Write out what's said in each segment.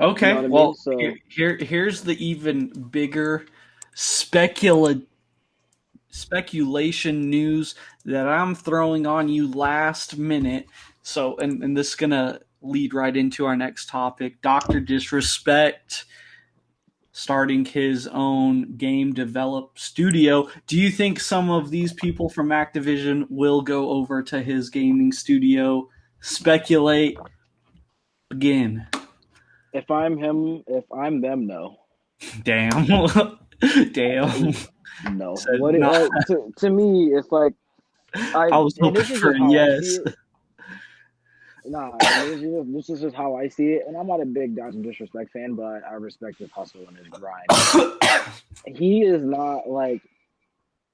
You know Okay, what I mean? well, So here's the even bigger speculation news that I'm throwing on you last minute. So, and this is gonna lead right into our next topic. Doctor Disrespect starting his own game develop studio. Do you think some of these people from Activision will go over to his gaming studio? Speculate. Begin. if I'm him, if I'm them, no. Damn. Damn. No. Said not. To me, it's like I was and hoping this is for just a how I see yes. it. Nah, and this is just how I see it. And I'm not a big Dodge Disrespect fan, but I respect his hustle and his grind. He is not like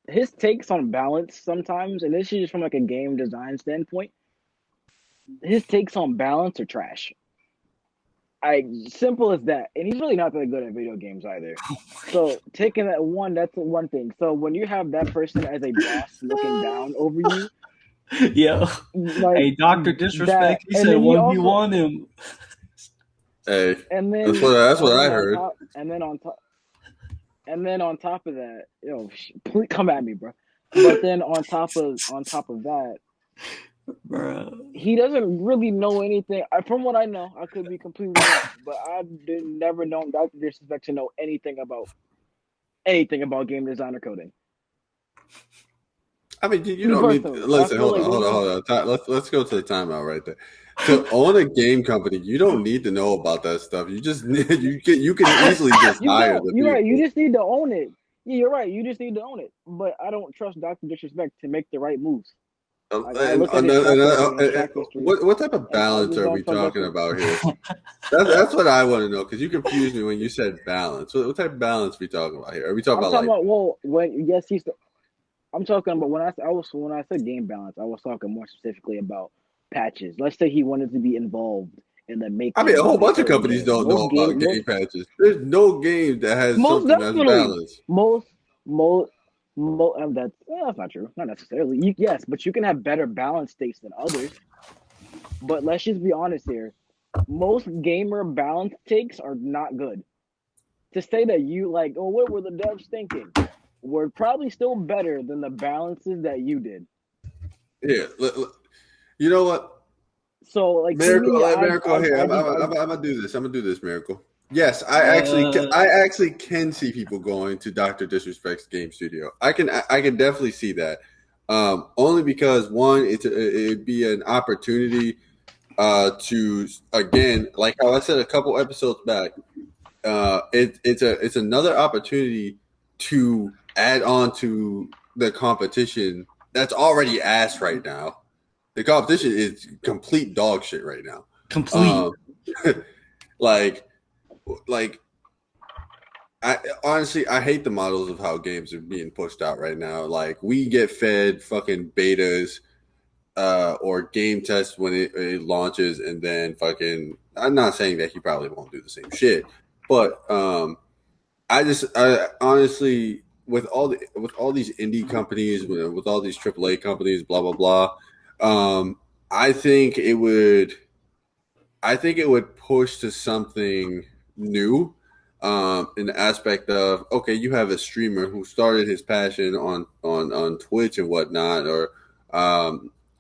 his takes on balance sometimes, and this is just from like a game design standpoint. His takes on balance are trash. I simple as that. And he's really not that good at video games either. So taking that one, that's one thing. So when you have that person as a boss looking down over you, Yo, like hey, Doctor that, Disrespect. He and said then he one v also, one him. Hey, and that's what I on heard. top, and then on top of that, please come at me, bro. But then on top of that, Bro. he doesn't really know anything. From what I know, I could be completely wrong, but I did never known Dr. Disrespect to know anything about game design or coding. I mean, you Me don't need. personally, and I Listen, feel hold on, like hold on, hold on. Let's go to the timeout right there. To own a game company, you don't need to know about that stuff. You just need you can easily just you hire don't. the You're right. You people. just need to own it. Yeah, you're right. You just need to own it. But I don't trust Dr. Disrespect to make the right moves. Like I look at his track record and his track history, what type of and I balance just are don't we trust that talking shit. about here? That's what I want to know because you confused me when you said balance. What type of balance are we talking about here? Are we talking I'm about talking like about when yes he's. I'm talking about when I said game balance, I was talking more specifically about patches. Let's say he wanted to be involved in the I mean, making a of whole a bunch of certain companies game. don't know about game patches. There's no game that has Most something that's definitely, balanced. most, that's not true. Not necessarily. Yes, but you can have better balance states than others. But let's just be honest here. Most gamer balance takes are not good. To say that you like, oh, what were the devs thinking? Were probably still better than the balances that you did. Yeah, you know what? So, like to Miracle, me, miracle. Here, I I'm gonna do this. I'm gonna do this, miracle. Yes, Uh, I actually can see people going to Doctor Disrespect's game studio. I can definitely see that. Only because one, it'd be an opportunity to again, like how I said a couple episodes back. It's another opportunity to add on to the competition that's already ass right now. The competition is complete dog shit right now. complete. Um, like, like I honestly I hate the models of how games are being pushed out right now. Like we get fed fucking betas or game tests when it launches, and then fucking. I'm not saying that he probably won't do the same shit, but I honestly with all these indie companies with all these AAA companies, blah blah blah. Um, I think it would push to something new in the aspect of okay, you have a streamer who started his passion on Twitch and whatnot, or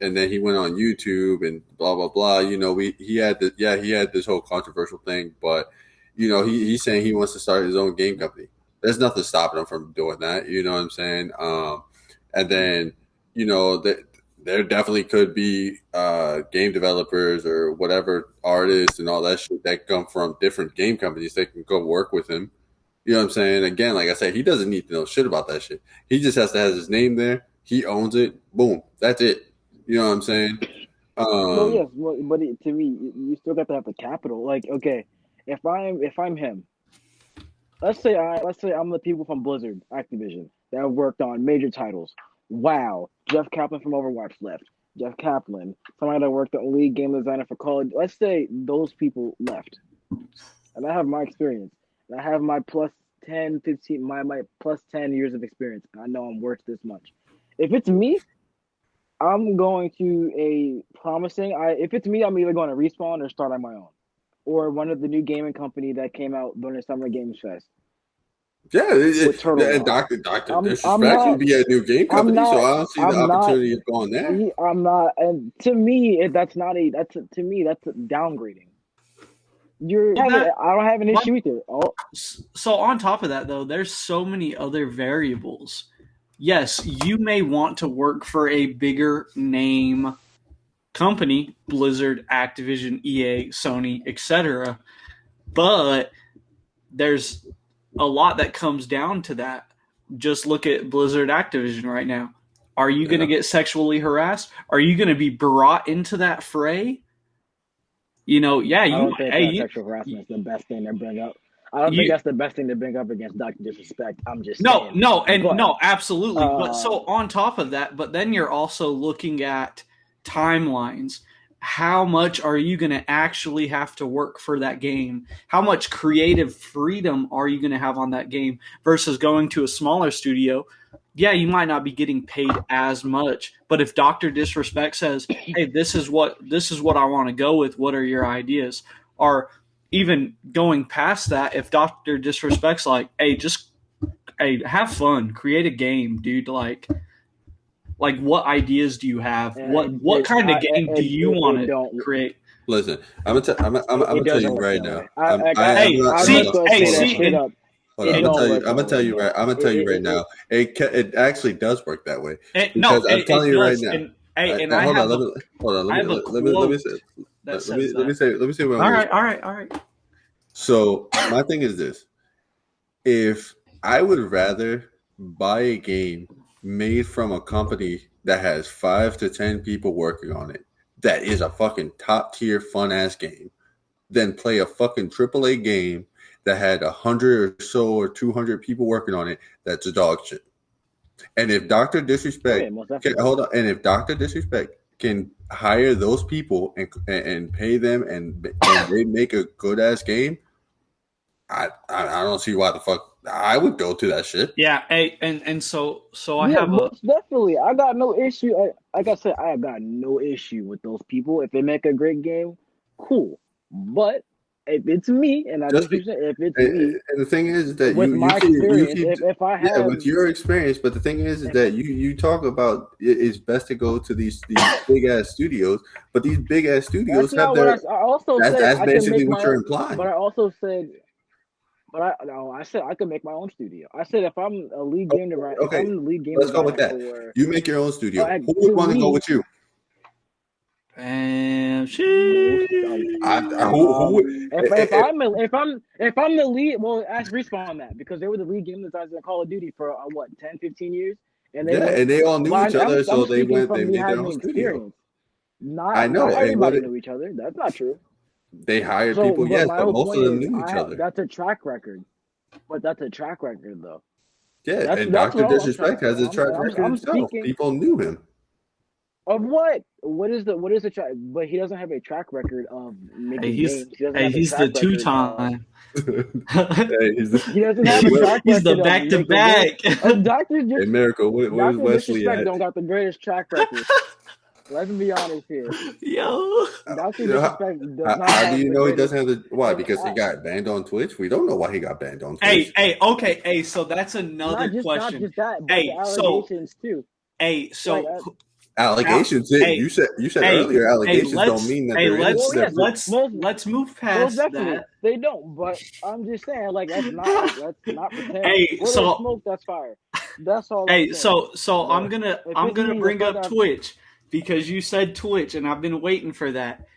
and then he went on YouTube and blah blah blah. You know, he had he had this whole controversial thing, but you know he's saying he wants to start his own game company. There's nothing stopping him from doing that. You know what I'm saying? And then you know that there definitely could be game developers or whatever artists and all that shit that come from different game companies that can go work with him. You know what I'm saying? Again, like I said, he doesn't need to know shit about that shit. He just has to have his name there. He owns it. Boom. That's it. You know what I'm saying? well, Um, yes, but to me, you still got to have the capital. Like, okay, if I'm him, let's say I'm the people from Blizzard, Activision that have worked on major titles. Wow, Jeff Kaplan from Overwatch left. Jeff Kaplan, somebody that worked on lead game designer for Call of. Let's say those people left, and I have my experience. And I have my plus 10, 15, my plus 10 years of experience. I know I'm worth this much. If it's me, I'm going to a promising. If it's me, I'm either going to respawn or start on my own. or one of the new gaming company that came out during the Summer Games Fest. Yeah, With Turtle and Rock. Doctor I'm Disrespect not. would be a new game I'm company, so not. I don't see the I'm not. opportunity of going there. I'm not. And to me, that's not a. That's to me. That's downgrading. I don't have an issue with it. Oh, So on top of that, though, there's so many other variables. Yes, you may want to work for a bigger name company, Blizzard, Activision, EA, Sony, etc. But there's a lot that comes down to that. Just look at Blizzard, Activision right now. Are you going to get sexually harassed? Are you going to be brought into that fray? You know, yeah, I don't think that sexual harassment is the best thing to bring up. I don't think that's the best thing to bring up against Dr. Disrespect. I'm just saying. No, absolutely. But so on top of that, but then you're also looking at timelines. How much are you going to actually have to work for that game? How much creative freedom are you going to have on that game versus going to a smaller studio? Yeah, you might not be getting paid as much, but if Dr. Disrespect says, "Hey, this is what I want to go with. What are your ideas?" Or even going past that, if Dr. Disrespect's like, "Hey, have fun, create a game, dude." Like what ideas do you have? What kind of game do you want to create? Listen, I'm gonna tell you right now. I'm gonna tell you right now. It actually does work that way. Because I'm telling you right now. Let me say what I'm All right. So my thing is this: if I would rather buy a game made from a company that has 5 to 10 people working on it, that is a fucking top tier fun ass game, than play a fucking AAA game that had 100 or so or 200 people working on it, that's a dog shit. And if Dr. Disrespect and if Dr. Disrespect can hire those people and pay them and they make a good ass game, I don't see why the fuck I would go to that shit. Yeah, so I have definitely. I got no issue. Like I said, I have got no issue with those people. If they make a great game, cool. But if it's me, and I just if it's me, and the thing is that with my experience, if I have with your experience, but the thing is that you talk about it's best to go to these big ass studios, but these big ass studios have their. That's basically what you're implying. But I also said. I said I could make my own studio. I said if I'm a lead game designer, okay, if I'm the lead game let's go with that. You make your own studio. Who would want to go with you? And if I'm the lead, well, ask Respawn on that because they were the lead game designers in Call of Duty for 10, 15 years, and they all knew each other, so they made their own studio. I know, not everybody knew each other. That's not true. They hired people, yes, but most of them knew each other. That's a track record. But that's a track record, though. Yeah, and Dr. Disrespect has a track record himself. People knew him. Of what? What is the track? But he doesn't have a track record of making games. He's the two-time. He doesn't have a track record. He's the back-to-back. Dr. Hey, Miracle, where's Wesley at? Don't got the greatest track record. Let's be honest here. Yo. How do you know he doesn't have the why? Because he got banned on Twitch? We don't know why he got banned on Twitch. Okay, so that's another question. Not just that, but the allegations too. Allegations. You said earlier allegations don't mean that let's move past that. They don't, but I'm just saying, let's not pretend. Smoke, that's fire. That's all. So I'm gonna bring up Twitch. Because you said Twitch, and I've been waiting for that.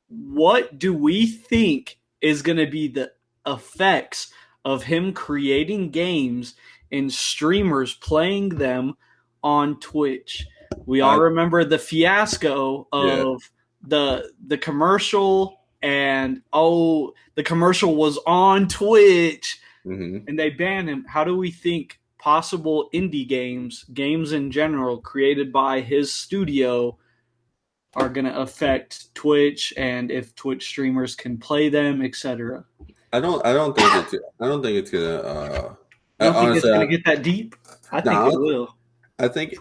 What do we think is going to be the effects of him creating games and streamers playing them on Twitch? We all remember the fiasco of the commercial, and the commercial was on Twitch, and they banned him. How do we think possible indie games in general created by his studio are going to affect Twitch and if Twitch streamers can play them, etc.? I don't think it's gonna it's gonna get that deep. I think it will. I think